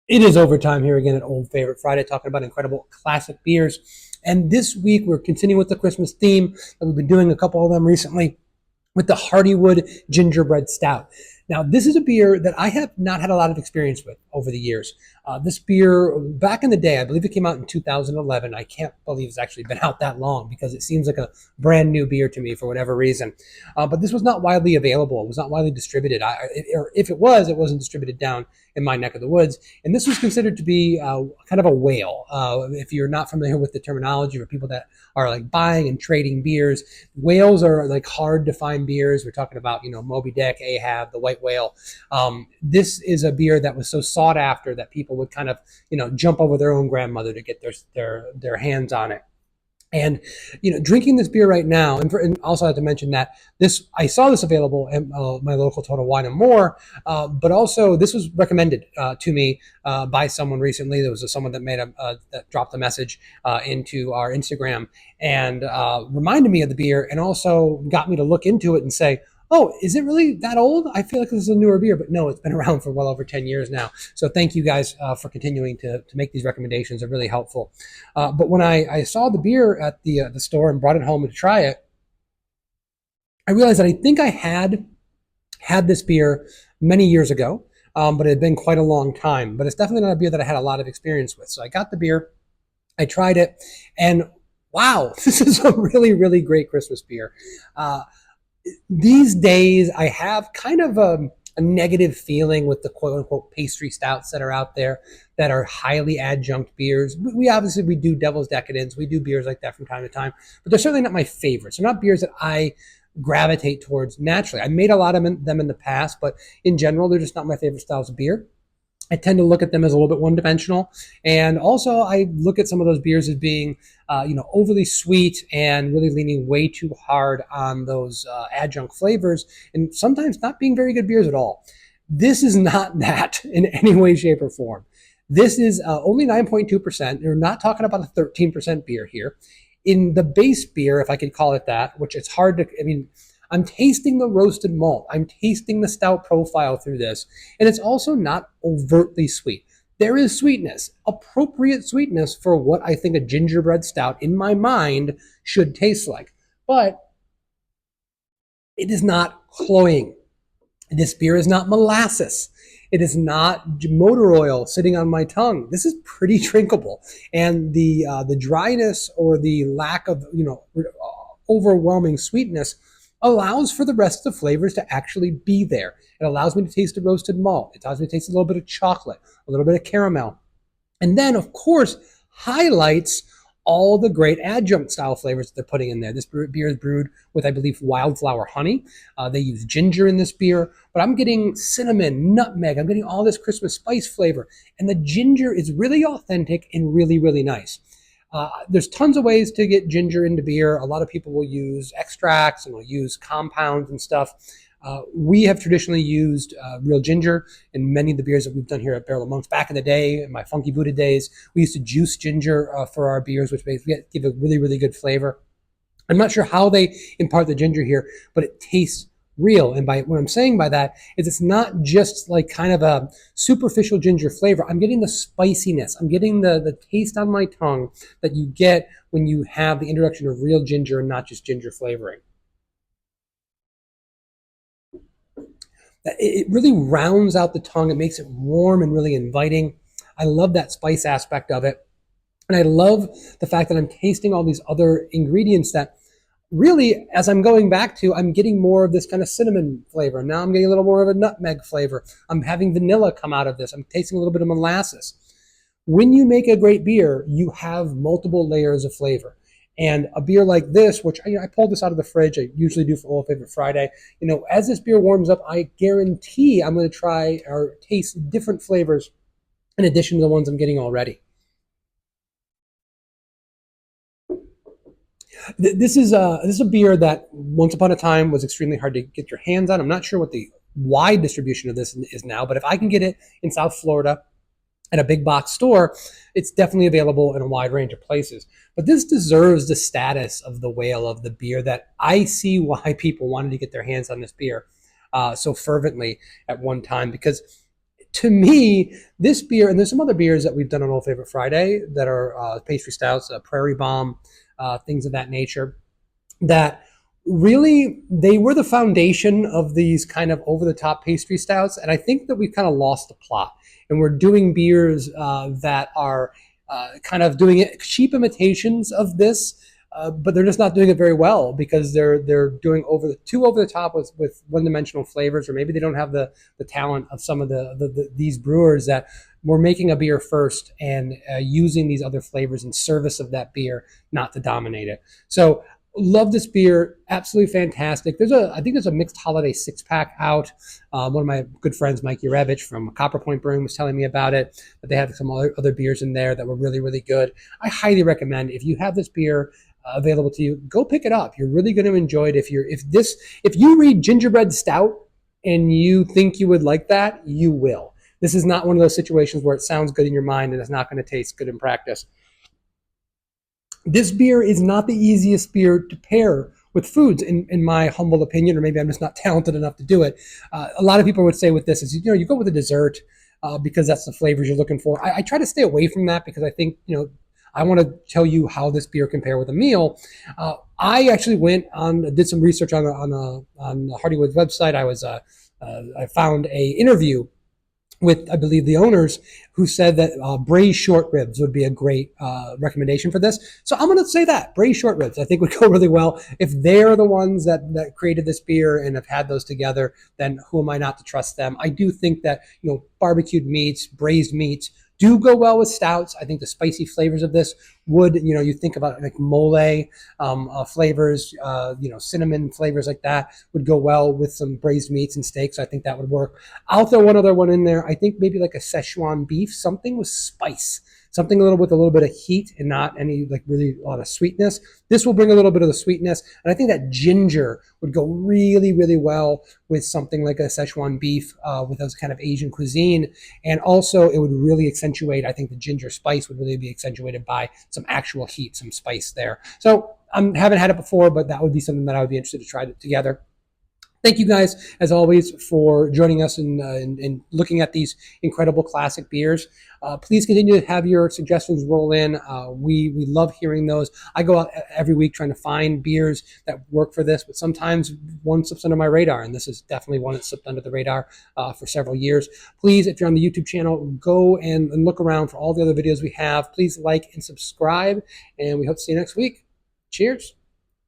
It is overtime here again at Old Favorite Friday, talking about incredible classic beers. And this week we're continuing with the Christmas theme. And we've been doing a couple of them recently with the Hardywood Gingerbread Stout. Now, this is a beer that I have not had a lot of experience with over the years. This beer, back in the day, I believe it came out in 2011. I can't believe it's actually been out that long because it seems like a brand new beer to me for whatever reason. But this was not widely available. It was not widely distributed. Or if it was, it wasn't distributed down in my neck of the woods. And this was considered to be kind of a whale. If you're not familiar with the terminology for people that are like buying and trading beers, whales are like hard to find beers. We're talking about, Moby Dick, Ahab, the white whale. This is a beer that was so sought after that people would kind of, jump over their own grandmother to get their hands on it. And drinking this beer right now, and also I have to mention that I saw this available at my local Total Wine and More, but also this was recommended to me by someone recently. There was someone that that dropped a message into our Instagram and reminded me of the beer, and also got me to look into it and say, oh, is it really that old? I feel like this is a newer beer, but no, it's been around for well over 10 years now. So thank you guys for continuing to make these recommendations. They're really helpful. But when I saw the beer at the store and brought it home to try it, I realized that I think I had this beer many years ago, but it had been quite a long time. But it's definitely not a beer that I had a lot of experience with. So I got the beer, I tried it, and wow, this is a really, really great Christmas beer. These days, I have kind of a negative feeling with the quote unquote pastry stouts that are out there that are highly adjunct beers. We obviously we do Devil's Decadence, we do beers like that from time to time, but they're certainly not my favorites. They're not beers that I gravitate towards naturally. I made a lot of them in the past, but in general, they're just not my favorite styles of beer. I tend to look at them as a little bit one-dimensional, and also I look at some of those beers as being, overly sweet and really leaning way too hard on those adjunct flavors, and sometimes not being very good beers at all. This is not that in any way, shape, or form. This is only 9.2%. You're not talking about a 13% beer here. In the base beer, if I could call it that, which it's hard to, I mean, I'm tasting the roasted malt. I'm tasting the stout profile through this. And it's also not overtly sweet. There is sweetness, appropriate sweetness for what I think a gingerbread stout in my mind should taste like. But it is not cloying. This beer is not molasses. It is not motor oil sitting on my tongue. This is pretty drinkable, and the dryness or the lack of overwhelming sweetness allows for the rest of the flavors to actually be there. It allows me to taste the roasted malt. It allows me to taste a little bit of chocolate, a little bit of caramel, and then of course highlights all the great adjunct style flavors that they're putting in there. This beer is brewed with, I believe, wildflower honey. They use ginger in this beer, but I'm getting cinnamon, nutmeg. I'm getting all this Christmas spice flavor. And the ginger is really authentic and really, really nice. There's tons of ways to get ginger into beer. A lot of people will use extracts and will use compounds and stuff. We have traditionally used real ginger in many of the beers that we've done here at Barrel of Monks. Back in the day, in my Funky Buddha days, we used to juice ginger for our beers, which give a really, really good flavor. I'm not sure how they impart the ginger here, but it tastes real. And by what I'm saying by that is it's not just like kind of a superficial ginger flavor. I'm getting the spiciness. I'm getting the taste on my tongue that you get when you have the introduction of real ginger and not just ginger flavoring. It really rounds out the tongue. It makes it warm and really inviting. I love that spice aspect of it. And I love the fact that I'm tasting all these other ingredients that really, as I'm going back to, I'm getting more of this kind of cinnamon flavor. Now I'm getting a little more of a nutmeg flavor. I'm having vanilla come out of this. I'm tasting a little bit of molasses. When you make a great beer, you have multiple layers of flavor. And a beer like this, which I pulled this out of the fridge, I usually do for Old Favorite Friday. As this beer warms up, I guarantee I'm going to try or taste different flavors in addition to the ones I'm getting already. This is a beer that once upon a time was extremely hard to get your hands on. I'm not sure what the wide distribution of this is now, but if I can get it in South Florida at a big box store, it's definitely available in a wide range of places. But this deserves the status of the whale of the beer that I see why people wanted to get their hands on this beer so fervently at one time, because To me, this beer, and there's some other beers that we've done on Old Favorite Friday that are pastry stouts, Prairie Bomb, things of that nature, that really they were the foundation of these kind of over the top pastry stouts. And I think that we've kind of lost the plot, and we're doing beers that are kind of doing it cheap imitations of this. But they're just not doing it very well because they're doing too over the top with one dimensional flavors, or maybe they don't have the talent of some of these brewers that were making a beer first and using these other flavors in service of that beer, not to dominate it. So love this beer, absolutely fantastic. I think there's a mixed holiday 6-pack out. One of my good friends, Mike Urevich from Copper Point Brewing, was telling me about it. But they have some other beers in there that were really, really good. I highly recommend, if you have this beer available to you, go pick it up. You're really going to enjoy it. If you read Gingerbread Stout and you think you would like that, you will. This is not one of those situations where it sounds good in your mind and it's not going to taste good in practice. This beer is not the easiest beer to pair with foods, in my humble opinion, or maybe I'm just not talented enough to do it. A lot of people would say with this is, you go with a dessert because that's the flavors you're looking for. I try to stay away from that because I think, I want to tell you how this beer compare with a meal. I actually did some research on Hardywood's website. I found a interview with, I believe, the owners, who said that braised short ribs would be a great recommendation for this. So I'm going to say that braised short ribs, I think, would go really well. If they're the ones that created this beer and have had those together, then who am I not to trust them? I do think that barbecued meats, braised meats do go well with stouts. I think the spicy flavors of this would, you think about like mole flavors, cinnamon flavors like that would go well with some braised meats and steaks. I think that would work. I'll throw one other one in there. I think maybe like a Szechuan beef, something with spice, something with a little bit of heat and not any like really a lot of sweetness. This will bring a little bit of the sweetness. And I think that ginger would go really, really well with something like a Szechuan beef with those kind of Asian cuisine. And also it would really accentuate, I think the ginger spice would really be accentuated by some actual heat, some spice there. So I haven't had it before, but that would be something that I would be interested to try together. Thank you guys, as always, for joining us and looking at these incredible classic beers. Please continue to have your suggestions roll in. We love hearing those. I go out every week trying to find beers that work for this, but sometimes one slips under my radar, and this is definitely one that slipped under the radar for several years. Please, if you're on the YouTube channel, go and look around for all the other videos we have. Please like and subscribe, and we hope to see you next week. Cheers.